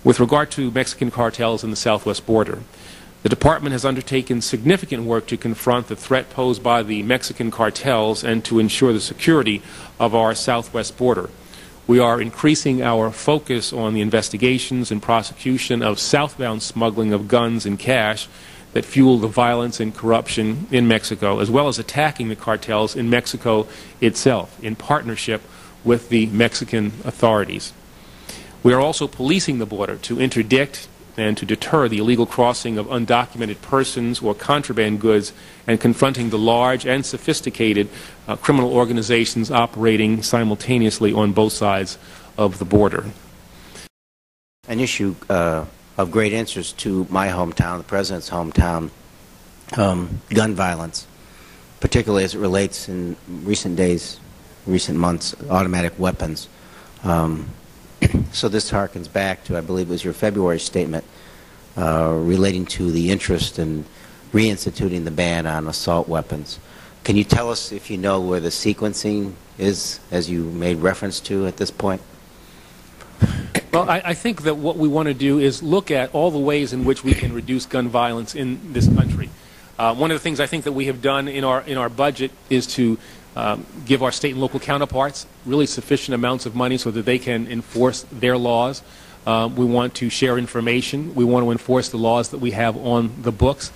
With regard to Mexican cartels in the southwest border, the Department has undertaken significant work to confront the threat posed by the Mexican cartels and to ensure the security of our southwest border. We are increasing our focus on the investigations and prosecution of southbound smuggling of guns and cash that fuel the violence and corruption in Mexico, as well as attacking the cartels in Mexico itself in partnership with the Mexican authorities. We are also policing the border to interdict and to deter the illegal crossing of undocumented persons or contraband goods, and confronting the large and sophisticated criminal organizations operating simultaneously on both sides of the border. An issue of great interest to my hometown, the President's hometown, gun violence, particularly as it relates in recent days, recent months, automatic weapons. So this harkens back to, I believe it was your February statement relating to the interest in reinstituting the ban on assault weapons. Can you tell us if you know where the sequencing is, as you made reference to at this point? Well, I think that what we want to do is look at all the ways in which we can reduce gun violence in this country. One of the things I think that we have done in our budget is to give our state and local counterparts really sufficient amounts of money so that they can enforce their laws. We want to share information. We want to enforce the laws that we have on the books.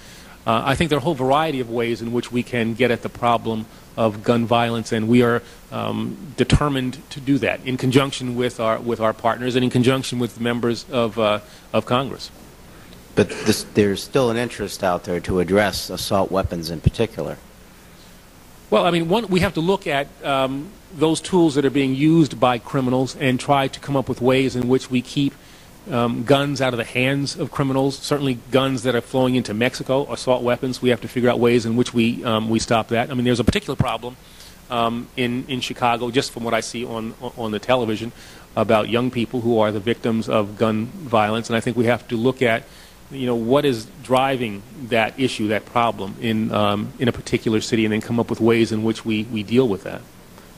I think there are a whole variety of ways in which we can get at the problem of gun violence, and we are determined to do that in conjunction with our partners and in conjunction with members of Congress. But there's still an interest out there to address assault weapons in particular. Well, I mean, we have to look at those tools that are being used by criminals and try to come up with ways in which we keep guns out of the hands of criminals. Certainly guns that are flowing into Mexico, assault weapons, we have to figure out ways in which we stop that. I mean, there's a particular problem in Chicago, just from what I see on the television, about young people who are the victims of gun violence, and I think we have to look at what is driving that issue, that problem in a particular city, and then come up with ways in which we deal with that.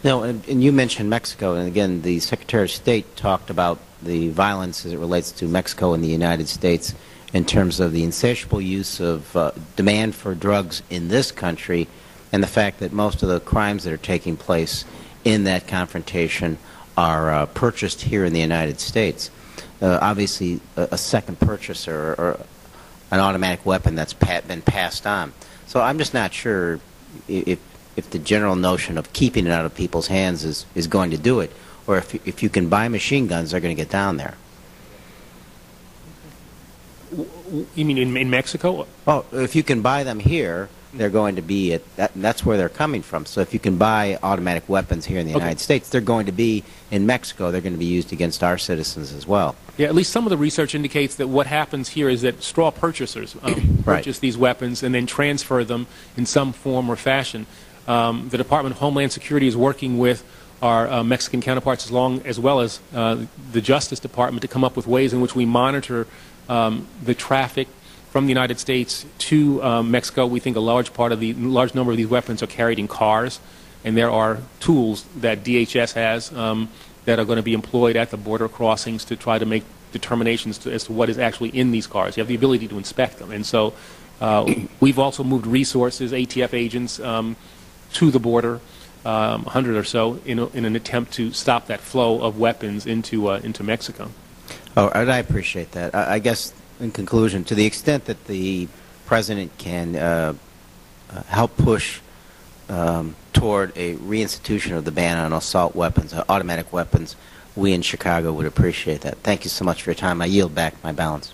No, and you mentioned Mexico, and again, the Secretary of State talked about the violence as it relates to Mexico and the United States in terms of the insatiable use of demand for drugs in this country, and the fact that most of the crimes that are taking place in that confrontation are purchased here in the United States. Obviously, a second purchaser or an automatic weapon that's been passed on. So I'm just not sure if the general notion of keeping it out of people's hands is going to do it, or if you can buy machine guns, they're going to get down there. You mean in Mexico? Well, if you can buy them here, they're going to be that's where they're coming from. So if you can buy automatic weapons here in the United States, they're going to be in Mexico. They're going to be used against our citizens as well. Yeah, at least some of the research indicates that what happens here is that straw purchasers purchase these weapons and then transfer them in some form or fashion. The Department of Homeland Security is working with our Mexican counterparts as well as the Justice Department to come up with ways in which we monitor the traffic from the United States to Mexico. We think a large number of these weapons are carried in cars, and there are tools that DHS has that are going to be employed at the border crossings to try to make determinations as to what is actually in these cars. You have the ability to inspect them, and so we've also moved resources, ATF agents, to the border, 100 or so, in an attempt to stop that flow of weapons into Mexico. Oh, and I appreciate that. I guess, in conclusion, to the extent that the President can help push toward a reinstitution of the ban on assault weapons, automatic weapons, we in Chicago would appreciate that. Thank you so much for your time. I yield back my balance.